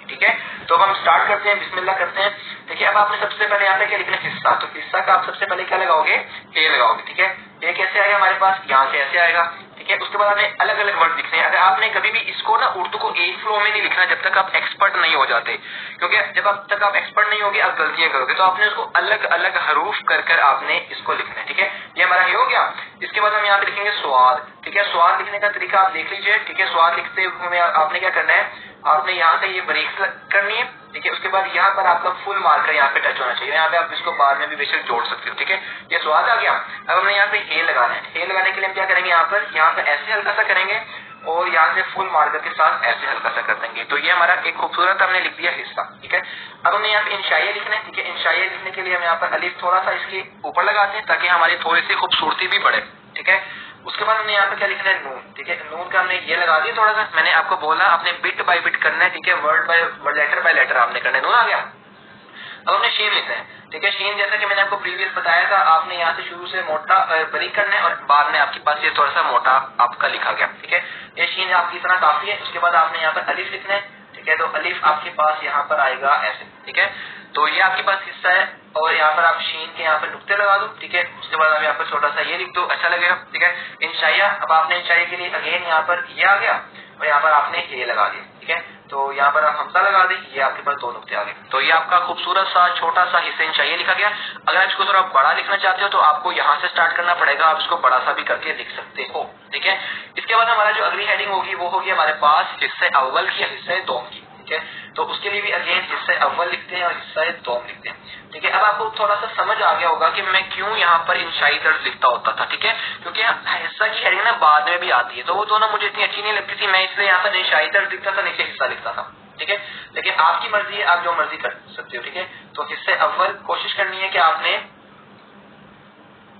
ठीक है। तो अब हम स्टार्ट करते हैं, बिस्मिल्लाह करते हैं। देखिए अब आपने सबसे पहले यहाँ पे क्या लिखना है, हिस्सा। तो हिस्सा का आप सबसे पहले क्या लगाओगे, ए लगाओगे। ठीक है, ए कैसे आएगा हमारे पास, यहाँ से ऐसे आएगा। ठीक है, उसके बाद आपने अलग अलग वर्ड लिखने हैं। अगर आपने कभी भी इसको ना उर्दू को एक फ्लो में नहीं लिखना जब तक आप एक्सपर्ट नहीं हो जाते, क्योंकि जब अब तक आप एक्सपर्ट नहीं होगे आप गलतियां करोगे। तो आपने उसको अलग अलग हरूफ कर कर आपने इसको लिखना है। ठीक है, ये हमारा ये हो गया। इसके बाद हम यहाँ पे लिखेंगे स्वाद। ठीक है, स्वाद लिखने का तरीका आप देख लीजिए। ठीक है, स्वाद लिखते हुए आपने क्या करना है, आपने यहाँ से ये ब्रेक करनी है। ठीक है, उसके बाद यहाँ पर आपका फुल मार्कर यहाँ पे टच होना चाहिए। यहाँ पे आप इसको बाद में भी बेशक जोड़ सकते हो। ठीक है, ये स्वाद आ गया। अब हमने यहाँ पे हे लगाना है। हे लगाने के लिए हम क्या करेंगे, यहाँ पे ऐसे हल्का सा करेंगे और यहाँ से फुल मार्कर के साथ ऐसे हल्का सा कर देंगे। तो ये हमारा एक खूबसूरत हमने लिख दिया हिस्सा। ठीक है, अब हमने यहाँ पे इंशाइया लिखना है। ठीक है, इंशाइया लिखने के लिए हम यहाँ पर अलिफ थोड़ा सा इसके ऊपर लगाते हैं ताकि हमारी थोड़ी सी खूबसूरती भी बढ़े। ठीक है, उसके बाद हमने यहाँ पे क्या लिखना है, नून। ठीक है, नून का हमने ये लगा दिया थोड़ा सा। मैंने आपको बोला आपने बिट बाय बिट करना है। ठीक है, word by word, letter by letter आपने करना है। नून आ गया। अब हमने शीन लिखना है। ठीक है, शीन जैसा कि मैंने आपको प्रीवियस बताया था, आपने यहाँ से शुरू से मोटा बारीक करना है और बाद में आपके पास ये थोड़ा सा मोटा आपका लिखा गया। ठीक है, ये शीन आपकी इतना काफी है। उसके बाद आपने यहाँ पर अलिफ लिखना है। ठीक है, तो अलिफ आपके पास यहाँ पर आएगा ऐसे। ठीक है, तो ये आपके पास हिस्सा है और यहाँ पर आप शीन के यहाँ पर नुक्ते लगा दो। ठीक है, उसके बाद आप यहाँ पर छोटा सा ये लिख दो, अच्छा लगेगा। ठीक है, इंशाइया। अब आपने इंशाइया के लिए अगेन यहाँ पर ये आ गया और यहाँ पर आपने ये लगा दिया। ठीक है, तो यहाँ पर आप हमजा लगा दें, ये आपके पास दो नुक्ते आ गए। तो ये आपका खूबसूरत सा छोटा सा हिस्सा इंशाइया लिखा गया। अगर आप इसको थोड़ा बड़ा लिखना चाहते हो तो आपको यहाँ से स्टार्ट करना पड़ेगा, आप इसको बड़ा सा भी करके लिख सकते हो। ठीक है, इसके बाद हमारा जो अगली हेडिंग होगी वो होगी हमारे पास हिस्से अव्वल की, हिस्से दोम की। ठीक है, तो उसके लिए भी अगेन हिस्से अव्वल लिखते हैं और हिस्से दोम लिखते हैं। ठीक है, अब आपको थोड़ा सा समझ आ गया होगा कि मैं क्यों यहाँ पर इंशाई दर्ज लिखता होता था। ठीक है, क्योंकि हिस्सा की हेडिंग ना बाद में भी आती है, तो वो दोनों मुझे इतनी अच्छी नहीं लगती थी, मैं इसलिए यहाँ पर इंशाई दर्ज लिखता था, नीचे हिस्सा लिखता था। ठीक है, लेकिन आपकी मर्जी है, आप जो मर्जी कर सकते हो। ठीक है, तो हिस्से अव्वल कोशिश करनी है कि आपने,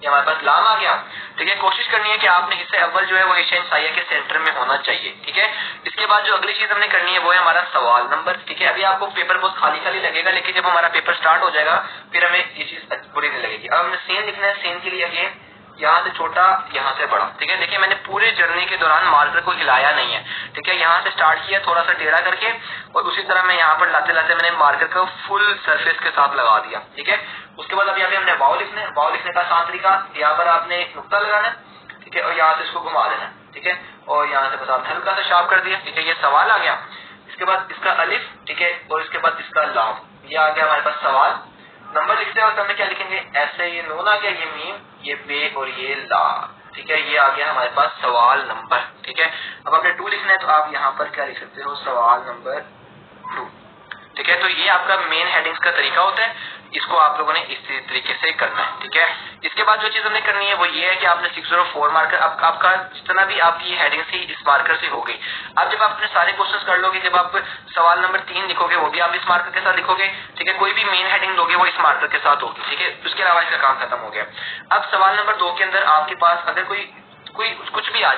ये हमारे पास लाम आ गया। ठीक है, कोशिश करनी है कि आपने हिस्से अव्वल जो है वो हिस्सा इंशाइया के सेंटर में होना चाहिए। ठीक है, इसके बाद जो अगली चीज हमने करनी है वो है हमारा सवाल नंबर। ठीक है, अभी आपको पेपर बहुत खाली खाली लगेगा, लेकिन जब हमारा पेपर स्टार्ट हो जाएगा फिर हमें ये चीज बुरी नहीं लगेगी। अब हमने सीन लिखना है। सीन के लिए अगेन यहाँ से छोटा, यहाँ से बड़ा। ठीक है, देखिए मैंने पूरे जर्नी के दौरान मार्कर को हिलाया नहीं है। ठीक है, यहाँ से स्टार्ट किया थोड़ा सा टेढ़ा करके और उसी तरह मैं यहाँ पर लाते लाते मैंने मार्कर को फुल सरफेस के साथ लगा दिया। ठीक है, उसके बाद अभी हमने वाव लिखना है। वाव लिखने का आसान तरीका, यहाँ पर आपने नुक्ता लगाना है। ठीक है, और यहाँ से इसको घुमा देना। ठीक है, और यहाँ से बस आपने हल्का सा शार्प कर दिया। ठीक है, ये सवाल आ गया। इसके बाद इसका अलिफ। ठीक है, और इसके बाद इसका लाम, ये आ गया हमारे पास सवाल नंबर। लिखते हैं हमने क्या लिखेंगे, ऐसे ये नून आ गया, ये मीम, ये बे और ये ला। ठीक है, ये आ गया हमारे पास सवाल नंबर। ठीक है, अब आपने 2 लिखना है तो आप यहाँ पर क्या लिख सकते हो, सवाल नंबर 2। ठीक है, तो ये आपका मेन हेडिंग्स का तरीका होता है, इसको आप लोगों ने इसी तरीके से करना है। ठीक है, इसके बाद जो चीज हमने करनी है वो ये है कि आपने 604 मार्कर, आपका जितना भी आपकी हेडिंग थी इस मार्कर से हो गई। अब जब आप अपने सारे क्वेश्चंस कर लोगे, जब आप सवाल नंबर 3 लिखोगे वो भी आप इस मार्कर के साथ लिखोगे। ठीक है, कोई भी मेन हेडिंग लोगे वो इस मार्कर के साथ होगी। ठीक है, उसके अलावा इसका काम खत्म हो गया। अब सवाल नंबर 2 के अंदर आपके पास अगर कोई कुछ भी आ जाए